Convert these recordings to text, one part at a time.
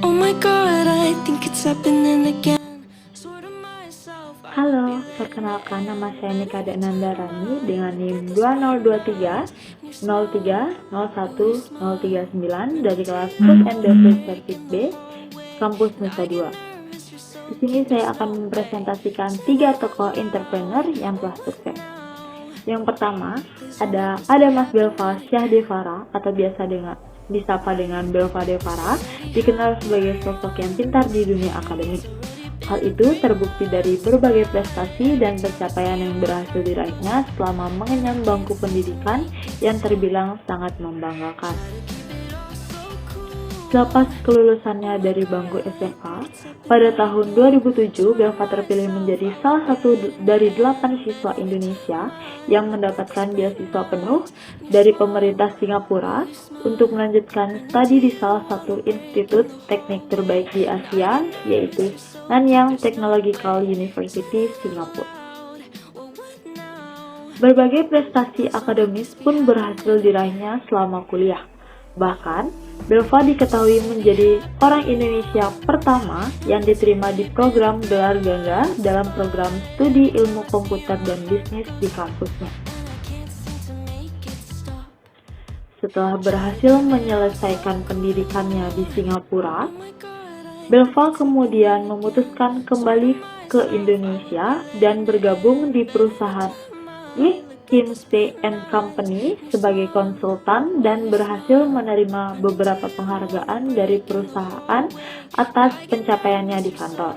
Oh my god, I think it's happening again. Swear to myself, Halo, perkenalkan nama saya Nika Denandarani dengan NIM 2023 03 01 039 dari kelas Food and Beverage Service B, Kampus Nusa Dua. Di sini saya akan mempresentasikan 3 tokoh entrepreneur yang telah sukses. Yang pertama, ada Mas Belva Syahdevara atau biasa disapa dengan Belva Devara, dikenal sebagai sosok yang pintar di dunia akademik. Hal itu terbukti dari berbagai prestasi dan pencapaian yang berhasil diraihnya selama mengenyam bangku pendidikan yang terbilang sangat membanggakan. Selepas kelulusannya dari bangku SMA, pada tahun 2007 Belva terpilih menjadi salah satu dari 8 siswa Indonesia yang mendapatkan beasiswa penuh dari pemerintah Singapura untuk melanjutkan studi di salah satu institut teknik terbaik di Asia, yaitu Nanyang Technological University, Singapura. Berbagai prestasi akademis pun berhasil diraihnya selama kuliah. Bahkan, Belva diketahui menjadi orang Indonesia pertama yang diterima di program gelar ganda dalam program studi ilmu komputer dan bisnis di kampusnya. Setelah berhasil menyelesaikan pendidikannya di Singapura, Belva kemudian memutuskan kembali ke Indonesia dan bergabung di perusahaan McKinsey & Company sebagai konsultan dan berhasil menerima beberapa penghargaan dari perusahaan atas pencapaiannya di kantor.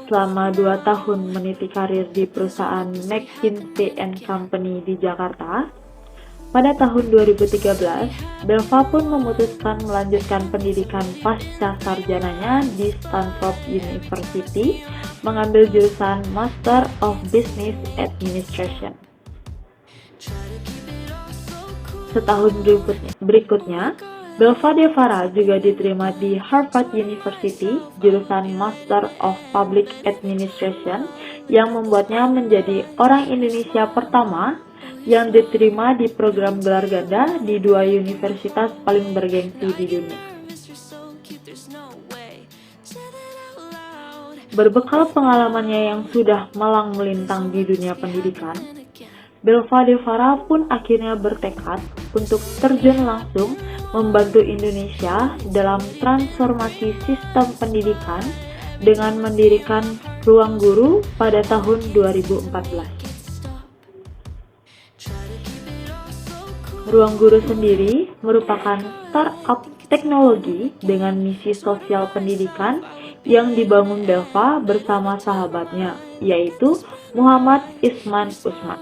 Selama 2 tahun meniti karir di perusahaan McKinsey & Company di Jakarta, pada tahun 2013, Belva pun memutuskan melanjutkan pendidikan pasca sarjananya di Stanford University, mengambil jurusan Master of Business Administration. Setahun berikutnya, Belva Devara juga diterima di Harvard University, jurusan Master of Public Administration, yang membuatnya menjadi orang Indonesia pertama yang diterima di program gelar ganda di 2 universitas paling bergengsi di dunia. Berbekal pengalamannya yang sudah malang melintang di dunia pendidikan, Belva Devara pun akhirnya bertekad untuk terjun langsung membantu Indonesia dalam transformasi sistem pendidikan dengan mendirikan Ruang Guru pada tahun 2014. Ruang Guru sendiri merupakan startup teknologi dengan misi sosial pendidikan yang dibangun Belva bersama sahabatnya, yaitu Muhammad Isman Usman.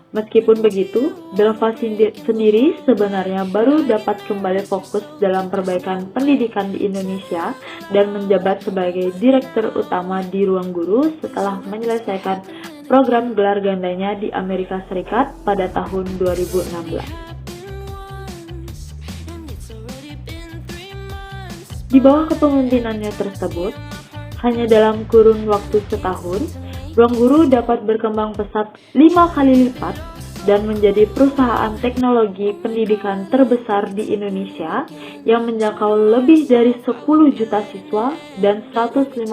Meskipun begitu, Belva sendiri sebenarnya baru dapat kembali fokus dalam perbaikan pendidikan di Indonesia dan menjabat sebagai Direktur Utama di Ruang Guru setelah menyelesaikan program gelar gandanya di Amerika Serikat pada tahun 2016. Di bawah kepemimpinannya tersebut, hanya dalam kurun waktu setahun, Ruang Guru dapat berkembang pesat 5 kali lipat dan menjadi perusahaan teknologi pendidikan terbesar di Indonesia yang menjangkau lebih dari 10 juta siswa dan 150.000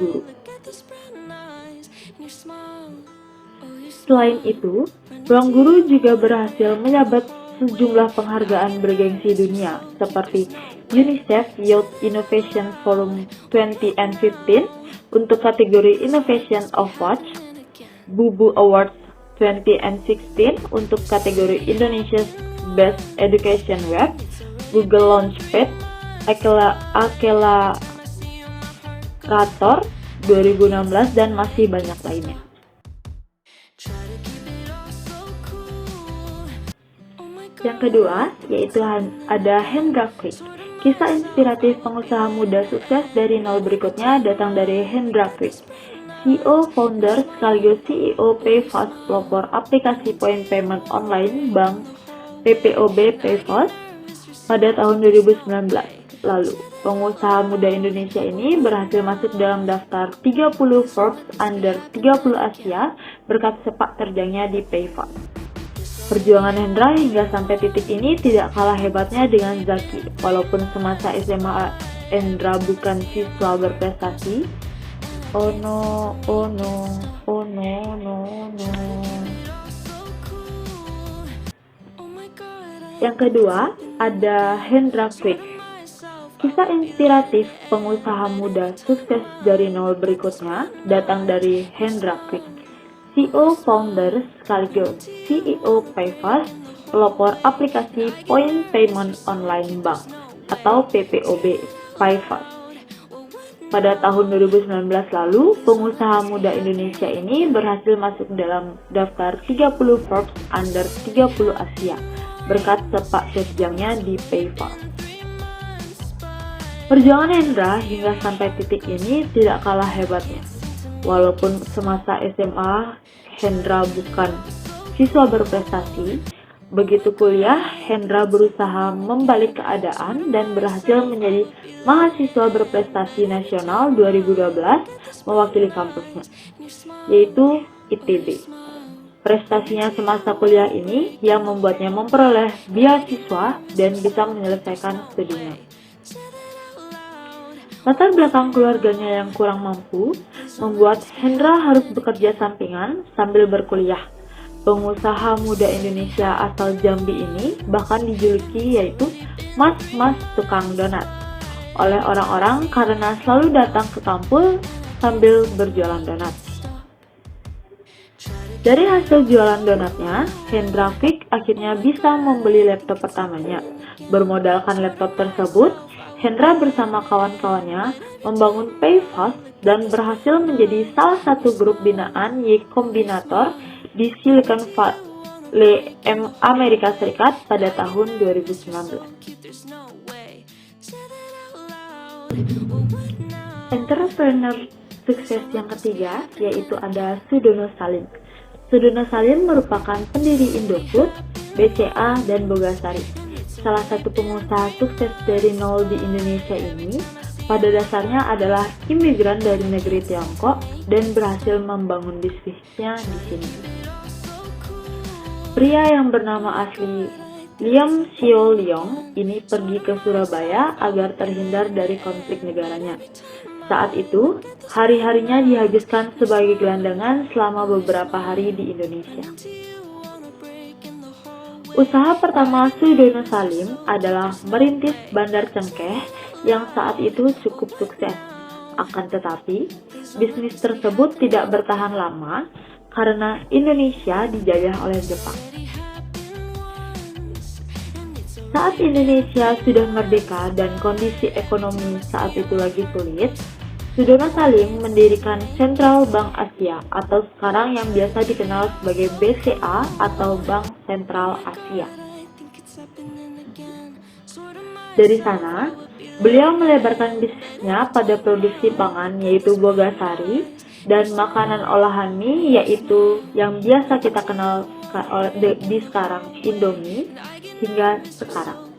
guru. Selain itu, Ruang Guru juga berhasil menyabet sejumlah penghargaan bergengsi dunia seperti UNICEF Youth Innovation Forum 2015 untuk kategori Innovation of Watch, Bubu Awards 2016 untuk kategori Indonesia's Best Education Web, Google Launchpad, Accelerator 2016 dan masih banyak lainnya. Yang kedua, yaitu ada Hendra Quick. Kisah inspiratif pengusaha muda sukses dari nol berikutnya datang dari Hendra Quick, CEO founder sekaligus CEO PayFast, pelopor aplikasi point payment online bank PPOB PayFast pada tahun 2019 lalu. Pengusaha muda Indonesia ini berhasil masuk dalam daftar 30 Forbes Under 30 Asia berkat sepak terjangnya di PayFast. Perjuangan Hendra hingga sampai titik ini tidak kalah hebatnya dengan Zaki. Walaupun semasa SMA Hendra bukan siswa berprestasi. Oh no, oh no, oh no, no, no. Yang kedua, ada Hendra Quick. Kisah inspiratif pengusaha muda sukses dari nol berikutnya datang dari Hendra Quick, CEO founder sekaligus CEO Payfast, pelopor aplikasi Point Payment Online Bank atau PPOB Payfast. Pada tahun 2019 lalu, pengusaha muda Indonesia ini berhasil masuk dalam daftar 30 Forbes Under 30 Asia berkat sepak terjangnya di Payfast. Perjuangan Hendra hingga sampai titik ini tidak kalah hebatnya. Walaupun semasa SMA Hendra bukan siswa berprestasi, begitu kuliah Hendra berusaha membalik keadaan dan berhasil menjadi mahasiswa berprestasi nasional 2012 mewakili kampusnya, yaitu ITB. Prestasinya semasa kuliah ini yang membuatnya memperoleh beasiswa dan bisa menyelesaikan studinya. Latar belakang keluarganya yang kurang mampu membuat Hendra harus bekerja sampingan sambil berkuliah. Pengusaha muda Indonesia asal Jambi ini bahkan dijuluki yaitu Mas Tukang Donat oleh orang-orang karena selalu datang ke kampus sambil berjualan donat. Dari hasil jualan donatnya, Hendra Quick akhirnya bisa membeli laptop pertamanya. Bermodalkan laptop tersebut, Hendra bersama kawan-kawannya membangun Payfast dan berhasil menjadi salah satu grup binaan Y Combinator di Silicon Valley, Amerika Serikat pada tahun 2019. Entrepreneur sukses yang ketiga yaitu ada Sudono Salim. Sudono Salim merupakan pendiri Indofood, BCA, dan Bogasari. Salah satu pengusaha sukses dari nol di Indonesia ini pada dasarnya adalah imigran dari negeri Tiongkok dan berhasil membangun bisnisnya di sini. Pria yang bernama asli Liam Sio Leong ini pergi ke Surabaya agar terhindar dari konflik negaranya. Saat itu, hari-harinya dihabiskan sebagai gelandangan selama beberapa hari di Indonesia. Usaha pertama Sudono Salim adalah merintis Bandar Cengkeh yang saat itu cukup sukses. Akan tetapi, bisnis tersebut tidak bertahan lama karena Indonesia dijajah oleh Jepang. Saat Indonesia sudah merdeka dan kondisi ekonomi saat itu lagi sulit, Sudono Salim mendirikan Central Bank Asia atau sekarang yang biasa dikenal sebagai BCA atau Bank Sentral Asia. Dari sana, beliau melebarkan bisnisnya pada produksi pangan yaitu Bogasari dan makanan olahan mie yaitu yang biasa kita kenal di sekarang Indomie hingga sekarang.